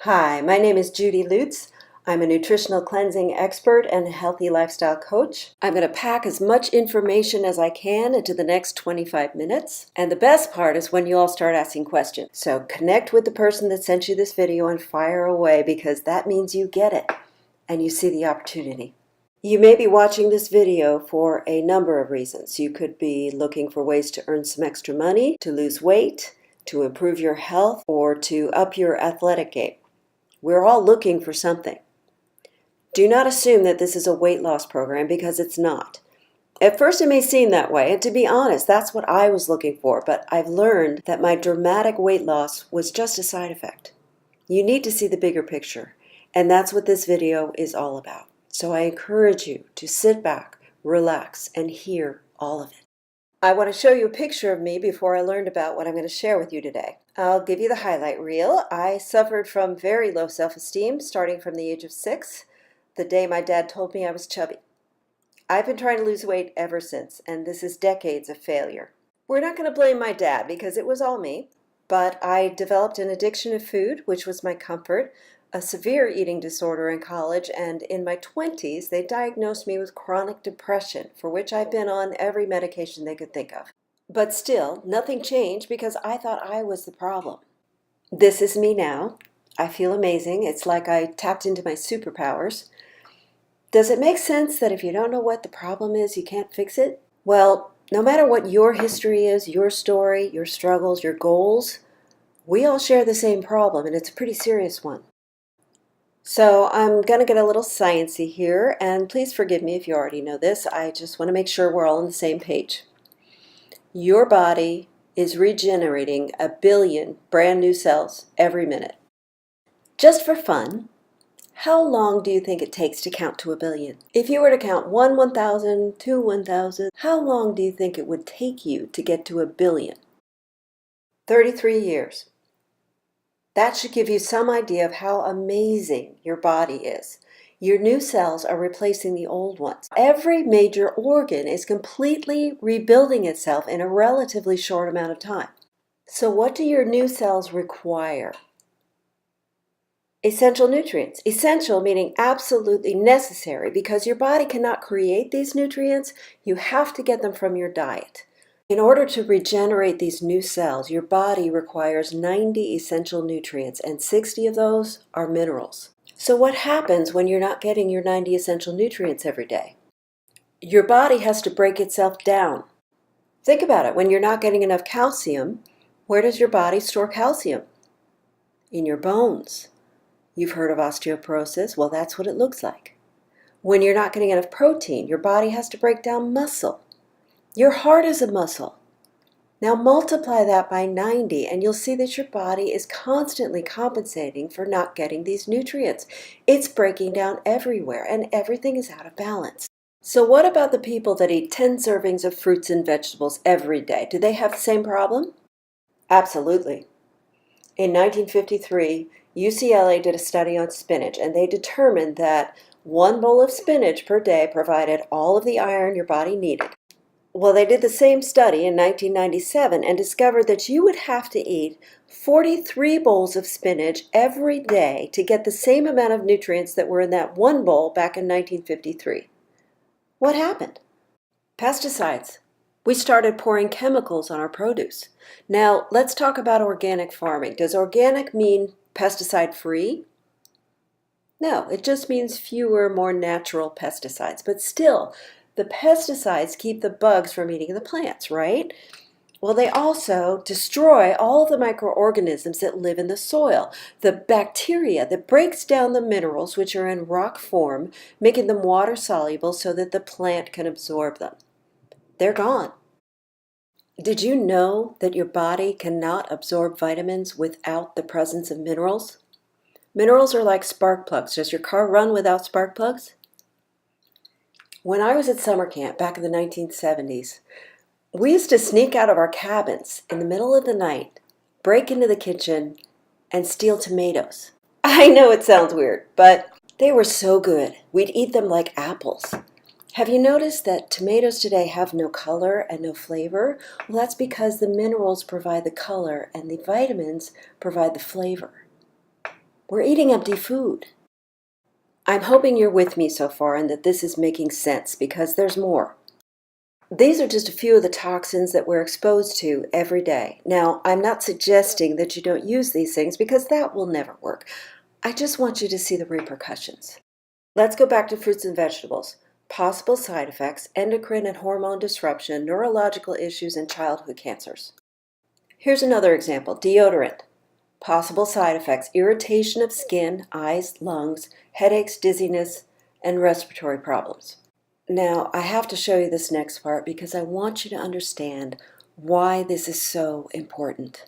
Hi, my name is Judy Lutz. I'm a nutritional cleansing expert and a healthy lifestyle coach. I'm going to pack as much information as I can into the next 25 minutes. And the best part is when you all start asking questions. So connect with the person that sent you this video and fire away, because that means you get it and you see the opportunity. You may be watching this video for a number of reasons. You could be looking for ways to earn some extra money, to lose weight, to improve your health, or to up your athletic game. We're all looking for something. Do not assume that this is a weight loss program, because it's not. At first it may seem that way, and to be honest, that's what I was looking for, but I've learned that my dramatic weight loss was just a side effect. You need to see the bigger picture, and that's what this video is all about. So I encourage you to sit back, relax, and hear all of it. I want to show you a picture of me before I learned about what I'm going to share with you today. I'll give you the highlight reel. I suffered from very low self-esteem starting from the age of 6, the day my dad told me I was chubby. I've been trying to lose weight ever since, and this is decades of failure. We're not going to blame my dad because it was all me, but I developed an addiction to food, which was my comfort, a severe eating disorder in college, and in my 20s, they diagnosed me with chronic depression, for which I've been on every medication they could think of. But still, nothing changed because I thought I was the problem. This is me now. I feel amazing. It's like I tapped into my superpowers. Does it make sense that if you don't know what the problem is, you can't fix it? Well, no matter what your history is, your story, your struggles, your goals, we all share the same problem, and it's a pretty serious one. So I'm going to get a little sciencey here, and please forgive me if you already know this. I just want to make sure we're all on the same page. Your body is regenerating 1 billion brand new cells every minute. Just for fun, how long do you think it takes to count to 1 billion? If you were to count 1 1,000, 2 1,000, how long do you think it would take you to get to 1 billion? 33 years. That should give you some idea of how amazing your body is. Your new cells are replacing the old ones. Every major organ is completely rebuilding itself in a relatively short amount of time. So what do your new cells require? Essential nutrients. Essential meaning absolutely necessary, because your body cannot create these nutrients. You have to get them from your diet. In order to regenerate these new cells, your body requires 90 essential nutrients, and 60 of those are minerals. So what happens when you're not getting your 90 essential nutrients every day? Your body has to break itself down. Think about it. When you're not getting enough calcium, where does your body store calcium? In your bones. You've heard of osteoporosis? Well, that's what it looks like. When you're not getting enough protein, your body has to break down muscle. Your heart is a muscle. Now multiply that by 90, and you'll see that your body is constantly compensating for not getting these nutrients. It's breaking down everywhere, and everything is out of balance. So what about the people that eat 10 servings of fruits and vegetables every day? Do they have the same problem? Absolutely. In 1953, UCLA did a study on spinach, and they determined that 1 bowl of spinach per day provided all of the iron your body needed. Well, they did the same study in 1997 and discovered that you would have to eat 43 bowls of spinach every day to get the same amount of nutrients that were in that 1 bowl back in 1953. What happened? Pesticides. We started pouring chemicals on our produce. Now, let's talk about organic farming. Does organic mean pesticide-free? No, it just means fewer, more natural pesticides. But still, the pesticides keep the bugs from eating the plants, right? Well, they also destroy all the microorganisms that live in the soil. The bacteria that breaks down the minerals, which are in rock form, making them water soluble so that the plant can absorb them. They're gone. Did you know that your body cannot absorb vitamins without the presence of minerals? Minerals are like spark plugs. Does your car run without spark plugs? When I was at summer camp back in the 1970s, we used to sneak out of our cabins in the middle of the night, break into the kitchen, and steal tomatoes. I know it sounds weird, but they were so good. We'd eat them like apples. Have you noticed that tomatoes today have no color and no flavor? Well, that's because the minerals provide the color and the vitamins provide the flavor. We're eating empty food. I'm hoping you're with me so far and that this is making sense because there's more. These are just a few of the toxins that we're exposed to every day. Now, I'm not suggesting that you don't use these things because that will never work. I just want you to see the repercussions. Let's go back to fruits and vegetables. Possible side effects: endocrine and hormone disruption, neurological issues, and childhood cancers. Here's another example: deodorant. Possible side effects: irritation of skin, eyes, lungs, headaches, dizziness, and respiratory problems. Now, I have to show you this next part because I want you to understand why this is so important.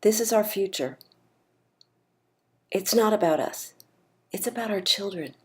This is our future. It's not about us. It's about our children.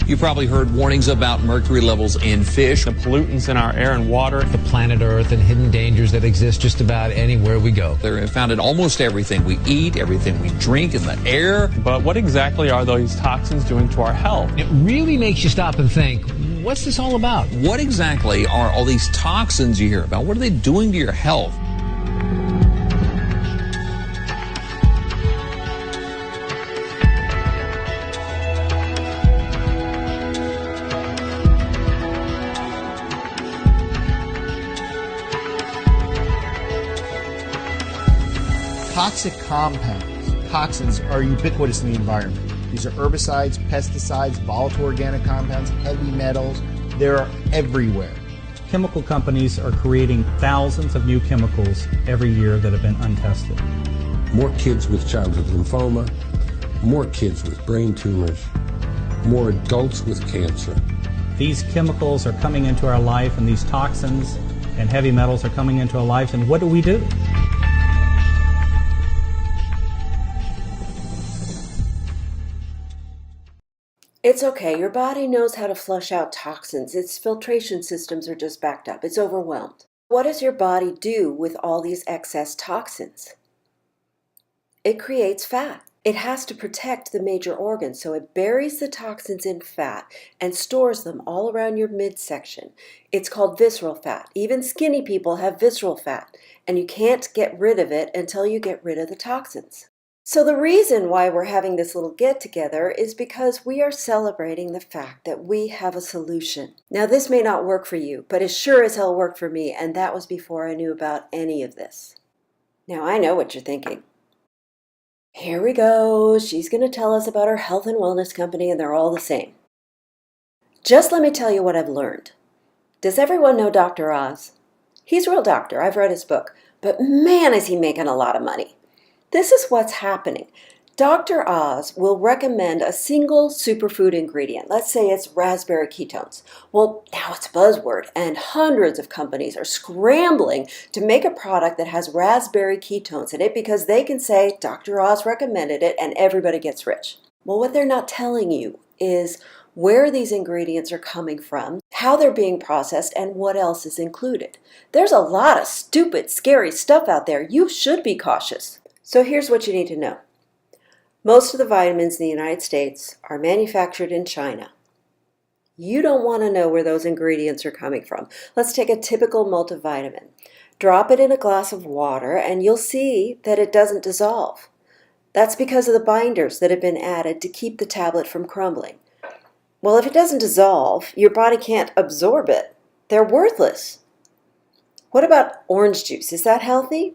You probably heard warnings about mercury levels in fish. The pollutants in our air and water. The planet Earth and hidden dangers that exist just about anywhere we go. They're found in almost everything we eat, everything we drink, in the air. But what exactly are those toxins doing to our health? It really makes you stop and think, what's this all about? What exactly are all these toxins you hear about? What are they doing to your health? Toxic compounds, toxins, are ubiquitous in the environment. These are herbicides, pesticides, volatile organic compounds, heavy metals. They're everywhere. Chemical companies are creating thousands of new chemicals every year that have been untested. More kids with childhood lymphoma, more kids with brain tumors, more adults with cancer. These chemicals are coming into our life, and these toxins and heavy metals are coming into our lives, and what do? It's okay. Your body knows how to flush out toxins. Its filtration systems are just backed up. It's overwhelmed. What does your body do with all these excess toxins? It creates fat. It has to protect the major organs, so it buries the toxins in fat and stores them all around your midsection. It's called visceral fat. Even skinny people have visceral fat, and you can't get rid of it until you get rid of the toxins. So the reason why we're having this little get-together is because we are celebrating the fact that we have a solution. Now, this may not work for you, but it sure as hell worked for me, and that was before I knew about any of this. Now, I know what you're thinking. Here we go. She's going to tell us about her health and wellness company, and they're all the same. Just let me tell you what I've learned. Does everyone know Dr. Oz? He's a real doctor. I've read his book, but man, is he making a lot of money. This is what's happening. Dr. Oz will recommend a single superfood ingredient. Let's say it's raspberry ketones. Well, now it's a buzzword, and hundreds of companies are scrambling to make a product that has raspberry ketones in it because they can say Dr. Oz recommended it and everybody gets rich. Well, what they're not telling you is where these ingredients are coming from, how they're being processed, and what else is included. There's a lot of stupid, scary stuff out there. You should be cautious. So here's what you need to know. Most of the vitamins in the United States are manufactured in China. You don't want to know where those ingredients are coming from. Let's take a typical multivitamin. Drop it in a glass of water and you'll see that it doesn't dissolve. That's because of the binders that have been added to keep the tablet from crumbling. Well, if it doesn't dissolve, your body can't absorb it. They're worthless. What about orange juice? Is that healthy?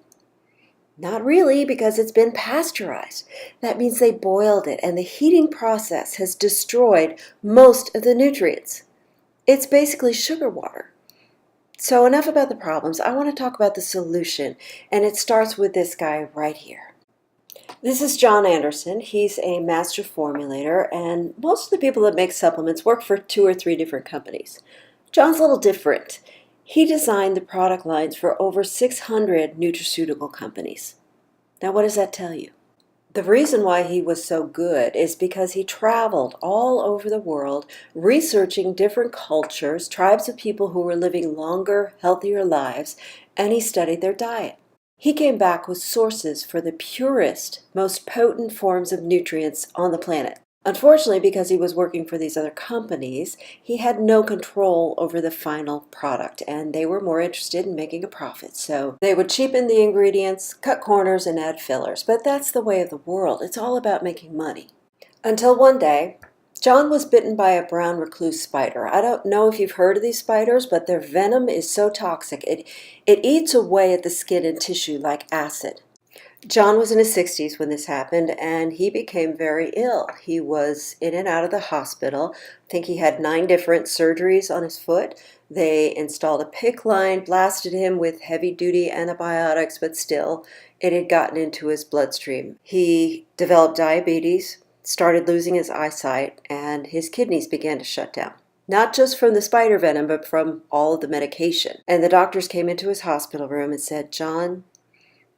Not really, because it's been pasteurized. That means they boiled it, and the heating process has destroyed most of the nutrients. It's basically sugar water. So enough about the problems. I want to talk about the solution, and it starts with this guy right here. This is John Anderson. He's a master formulator, and most of the people that make supplements work for 2 or 3 different companies. John's a little different. He designed the product lines for over 600 nutraceutical companies. Now, what does that tell you? The reason why he was so good is because he traveled all over the world researching different cultures, tribes of people who were living longer, healthier lives, and he studied their diet. He came back with sources for the purest, most potent forms of nutrients on the planet. Unfortunately, because he was working for these other companies, he had no control over the final product, and they were more interested in making a profit. So they would cheapen the ingredients, cut corners, and add fillers. But that's the way of the world. It's all about making money. Until one day, John was bitten by a brown recluse spider. I don't know if you've heard of these spiders, but their venom is so toxic. It eats away at the skin and tissue like acid. John was in his 60s when this happened, and he became very ill. He was in and out of the hospital. I think he had 9 different surgeries on his foot. They installed a PICC line, blasted him with heavy-duty antibiotics, but still, it had gotten into his bloodstream. He developed diabetes, started losing his eyesight, and his kidneys began to shut down. Not just from the spider venom, but from all of the medication. And the doctors came into his hospital room and said, "John,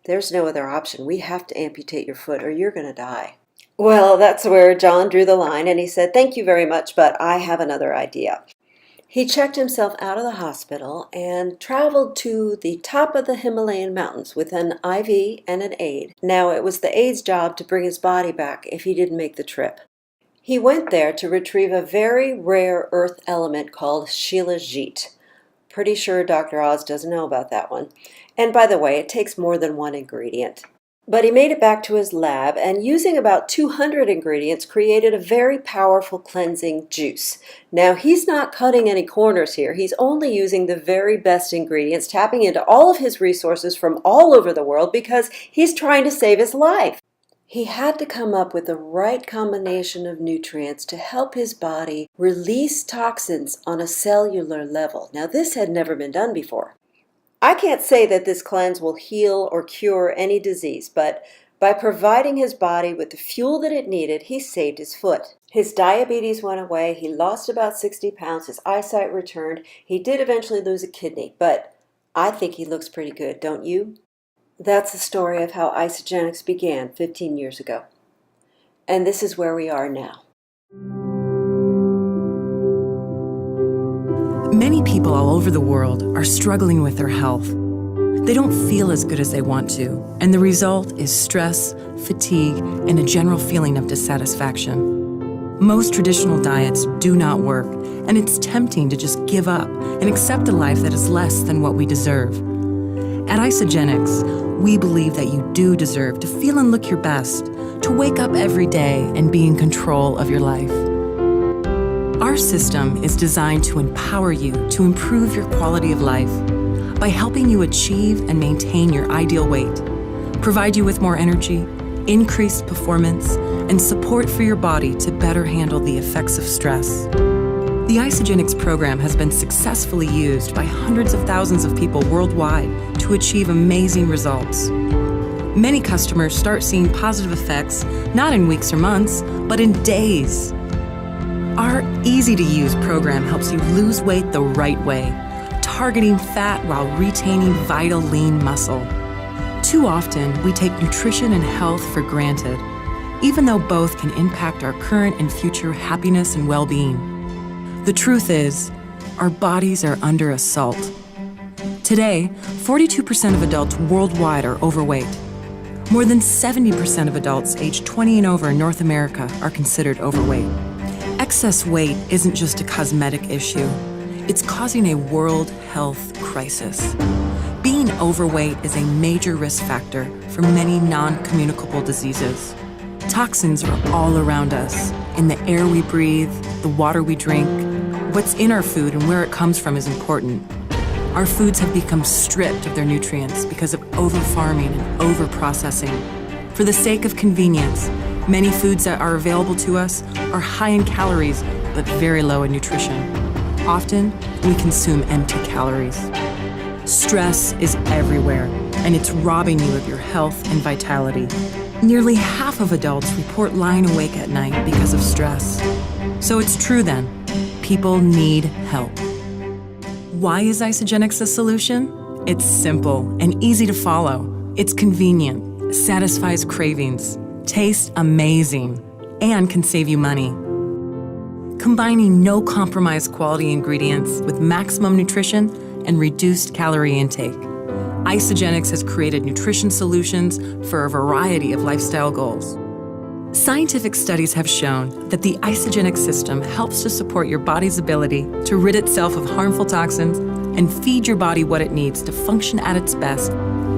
there's no other option. We have to amputate your foot or you're going to die." Well, that's where John drew the line, and he said, "Thank you very much, but I have another idea." He checked himself out of the hospital and traveled to the top of the Himalayan mountains with an IV and an aid. Now, it was the aid's job to bring his body back if he didn't make the trip. He went there to retrieve a very rare earth element called Shilajit. Pretty sure Dr. Oz doesn't know about that one. And by the way, it takes more than 1 ingredient. But he made it back to his lab, and using about 200 ingredients, created a very powerful cleansing juice. Now, he's not cutting any corners here. He's only using the very best ingredients, tapping into all of his resources from all over the world because he's trying to save his life. He had to come up with the right combination of nutrients to help his body release toxins on a cellular level. Now, this had never been done before. I can't say that this cleanse will heal or cure any disease, but by providing his body with the fuel that it needed, he saved his foot. His diabetes went away, he lost about 60 pounds, his eyesight returned, he did eventually lose a kidney, but I think he looks pretty good, don't you? That's the story of how Isagenix began 15 years ago. And this is where we are now. Many people all over the world are struggling with their health. They don't feel as good as they want to, and the result is stress, fatigue, and a general feeling of dissatisfaction. Most traditional diets do not work, and it's tempting to just give up and accept a life that is less than what we deserve. At Isagenix, we believe that you do deserve to feel and look your best, to wake up every day and be in control of your life. Our system is designed to empower you to improve your quality of life by helping you achieve and maintain your ideal weight, provide you with more energy, increased performance, and support for your body to better handle the effects of stress. The Isagenix program has been successfully used by hundreds of thousands of people worldwide to achieve amazing results. Many customers start seeing positive effects not in weeks or months, but in days. Our easy-to-use program helps you lose weight the right way, targeting fat while retaining vital lean muscle. Too often, we take nutrition and health for granted, even though both can impact our current and future happiness and well-being. The truth is, our bodies are under assault. Today, 42% of adults worldwide are overweight. More than 70% of adults aged 20 and over in North America are considered overweight. Excess weight isn't just a cosmetic issue. It's causing a world health crisis. Being overweight is a major risk factor for many non-communicable diseases. Toxins are all around us, in the air we breathe, the water we drink. What's in our food and where it comes from is important. Our foods have become stripped of their nutrients because of over-farming and over-processing. For the sake of convenience, many foods that are available to us are high in calories, but very low in nutrition. Often, we consume empty calories. Stress is everywhere, and it's robbing you of your health and vitality. Nearly half of adults report lying awake at night because of stress. So it's true then, people need help. Why is Isagenix a solution? It's simple and easy to follow. It's convenient, satisfies cravings, tastes amazing, and can save you money. Combining no-compromise quality ingredients with maximum nutrition and reduced calorie intake, Isagenix has created nutrition solutions for a variety of lifestyle goals. Scientific studies have shown that the Isagenix system helps to support your body's ability to rid itself of harmful toxins and feed your body what it needs to function at its best.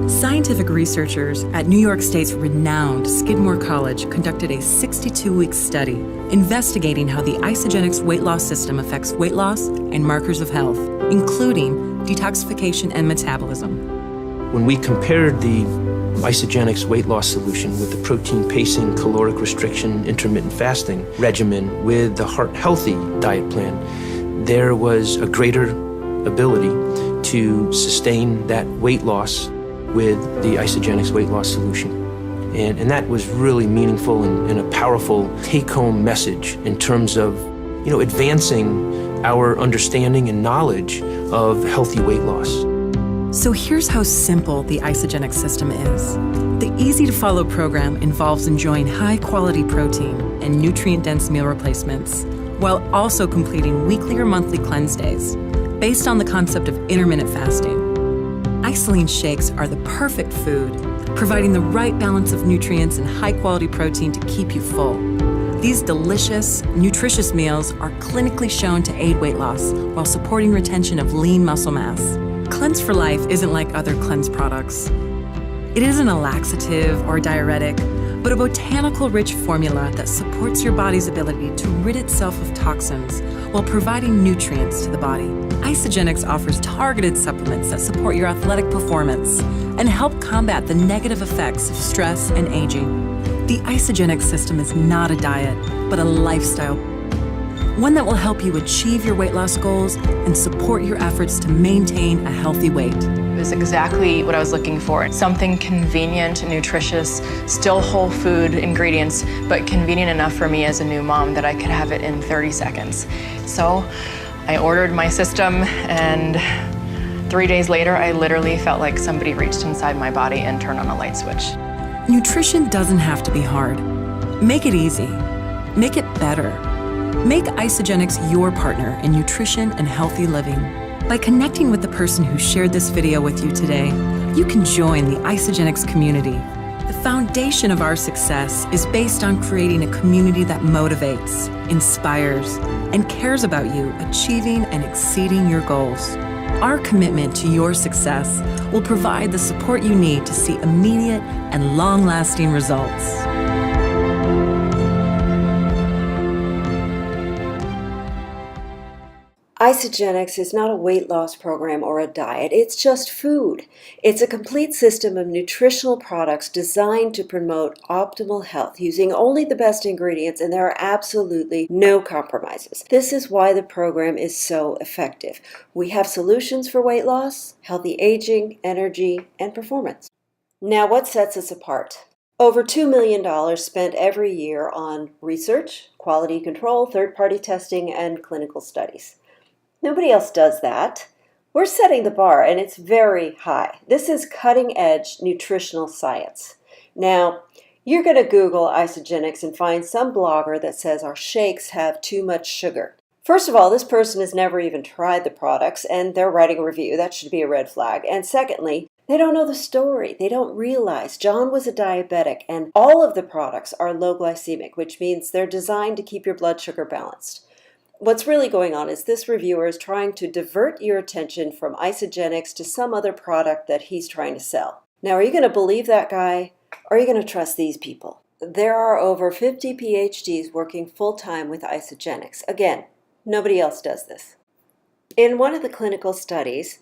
Scientific researchers at New York State's renowned Skidmore College conducted a 62-week study investigating how the Isagenix weight loss system affects weight loss and markers of health, including detoxification and metabolism. When we compared the Isagenix weight loss solution with the protein pacing, caloric restriction, intermittent fasting regimen with the Heart Healthy diet plan, there was a greater ability to sustain that weight loss with the Isagenix weight loss solution. And that was really meaningful and a powerful take-home message in terms of, advancing our understanding and knowledge of healthy weight loss. So here's how simple the Isagenix system is. The easy-to-follow program involves enjoying high-quality protein and nutrient-dense meal replacements, while also completing weekly or monthly cleanse days, based on the concept of intermittent fasting. Isoline shakes are the perfect food, providing the right balance of nutrients and high-quality protein to keep you full. These delicious, nutritious meals are clinically shown to aid weight loss while supporting retention of lean muscle mass. Cleanse for Life isn't like other cleanse products. It isn't a laxative or diuretic, but a botanical-rich formula that supports your body's ability to rid itself of toxins while providing nutrients to the body. Isagenix offers targeted supplements that support your athletic performance and help combat the negative effects of stress and aging. The Isagenix system is not a diet, but a lifestyle. One that will help you achieve your weight loss goals and support your efforts to maintain a healthy weight. It was exactly what I was looking for. Something convenient, nutritious, still whole food ingredients, but convenient enough for me as a new mom that I could have it in 30 seconds. So I ordered my system, and 3 days later, I literally felt like somebody reached inside my body and turned on a light switch. Nutrition doesn't have to be hard. Make it easy. Make it better. Make Isagenix your partner in nutrition and healthy living. By connecting with the person who shared this video with you today, you can join the Isagenix community. The foundation of our success is based on creating a community that motivates, inspires, and cares about you achieving and exceeding your goals. Our commitment to your success will provide the support you need to see immediate and long-lasting results. Isagenix is not a weight loss program or a diet, it's just food. It's a complete system of nutritional products designed to promote optimal health using only the best ingredients, and there are absolutely no compromises. This is why the program is so effective. We have solutions for weight loss, healthy aging, energy, and performance. Now, what sets us apart? Over $2 million spent every year on research, quality control, third-party testing, and clinical studies. Nobody else does that. We're setting the bar, and it's very high. This is cutting-edge nutritional science. Now, you're going to Google Isagenix and find some blogger that says our shakes have too much sugar. First of all, this person has never even tried the products, and they're writing a review. That should be a red flag. And secondly, they don't know the story. They don't realize John was a diabetic, and all of the products are low glycemic, which means they're designed to keep your blood sugar balanced. What's really going on is this reviewer is trying to divert your attention from Isagenix to some other product that he's trying to sell. Now, are you going to believe that guy, or are you going to trust these people? There are over 50 PhDs working full-time with Isagenix. Again, nobody else does this. In one of the clinical studies,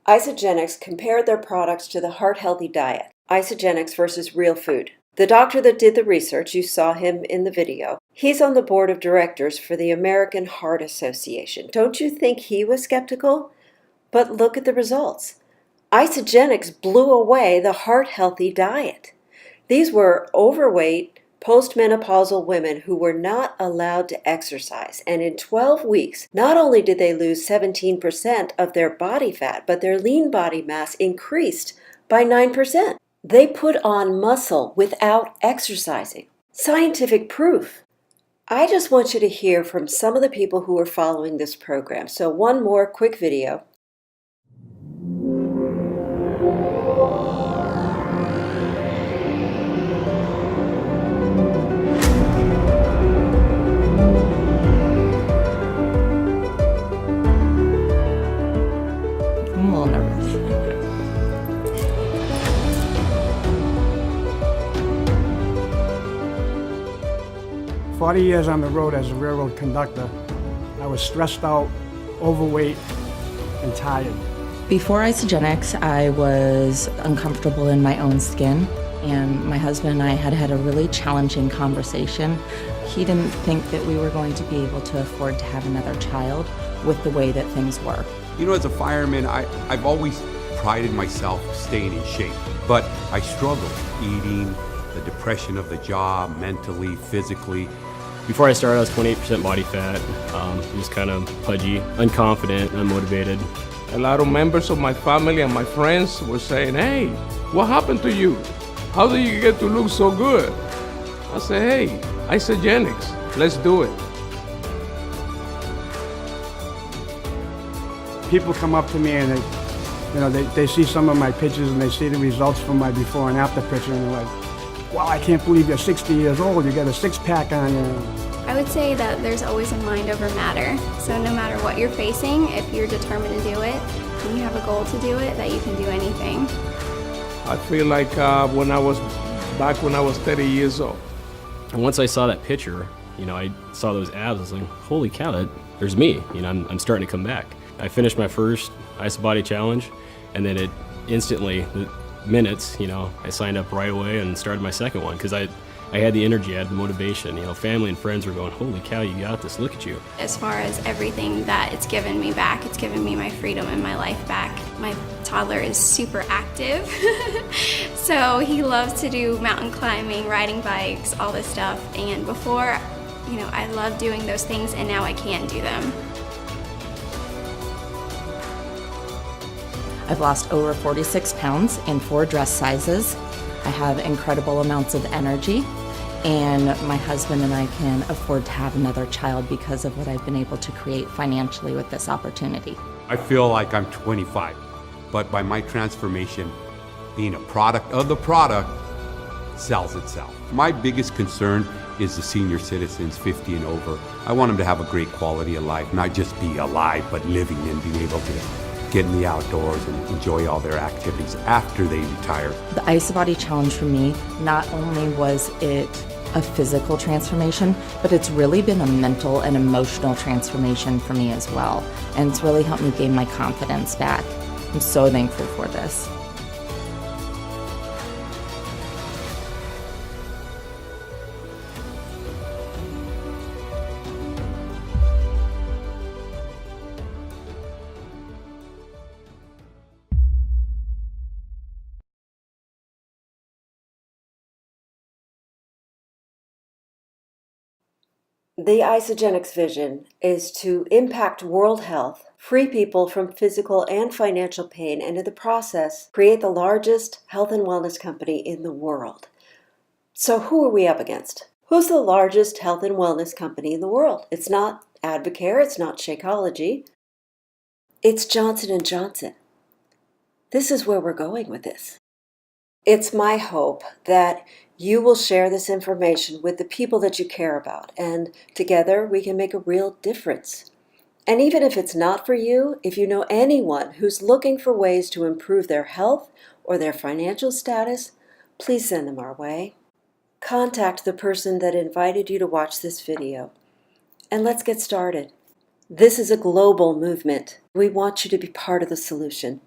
Isagenix compared their products to the Heart Healthy diet, Isagenix versus real food. The doctor that did the research, you saw him in the video, he's on the board of directors for the American Heart Association. Don't you think he was skeptical? But look at the results. Isagenix blew away the heart-healthy diet. These were overweight, postmenopausal women who were not allowed to exercise, and in 12 weeks, not only did they lose 17% of their body fat, but their lean body mass increased by 9%. They put on muscle without exercising. Scientific proof. I just want you to hear from some of the people who are following this program. So one more quick video. I'm a little nervous. 40 years on the road as a railroad conductor, I was stressed out, overweight, and tired. Before Isagenix, I was uncomfortable in my own skin, and my husband and I had had a really challenging conversation. He didn't think that we were going to be able to afford to have another child with the way that things were. You know, as a fireman, I've always prided myself staying in shape, but I struggled eating, the depression of the job, mentally, physically. Before I started, I was 28% body fat, just kind of pudgy, unconfident, unmotivated. A lot of members of my family and my friends were saying, "Hey, what happened to you? How do you get to look so good?" I said, "Hey, Isagenix, let's do it." People come up to me and they see some of my pictures and they see the results from my before and after picture and they're like, "Wow, I can't believe you're 60 years old. You got a six-pack on you." I would say that there's always a mind over matter. So no matter what you're facing, if you're determined to do it and you have a goal to do it, that you can do anything. I feel like when I was 30 years old. And once I saw that picture, I saw those abs, I was like, holy cow, there's me. I'm starting to come back. I finished my first IsaBody challenge, and then it instantly, minutes, I signed up right away and started my second one because I had the energy, I had the motivation. Family and friends were going, holy cow, you got this, look at you. As far as everything that it's given me back, it's given me my freedom and my life back. My toddler is super active, so he loves to do mountain climbing, riding bikes, all this stuff. And before, I loved doing those things, and now I can't do them. I've lost over 46 pounds in 4 dress sizes. I have incredible amounts of energy, and my husband and I can afford to have another child because of what I've been able to create financially with this opportunity. I feel like I'm 25, but by my transformation, being a product of the product sells itself. My biggest concern is the senior citizens 50 and over. I want them to have a great quality of life, not just be alive, but living and being able to get in the outdoors and enjoy all their activities after they retire. The IsaBody Challenge for me, not only was it a physical transformation, but it's really been a mental and emotional transformation for me as well. And it's really helped me gain my confidence back. I'm so thankful for this. The Isagenix vision is to impact world health, free people from physical and financial pain, and in the process, create the largest health and wellness company in the world. So who are we up against? Who's the largest health and wellness company in the world? It's not Advocare, it's not Shakeology. It's Johnson & Johnson. This is where we're going with this. It's my hope that you will share this information with the people that you care about, and together we can make a real difference. And even if it's not for you, if you know anyone who's looking for ways to improve their health or their financial status, please send them our way. Contact the person that invited you to watch this video, and let's get started. This is a global movement. We want you to be part of the solution.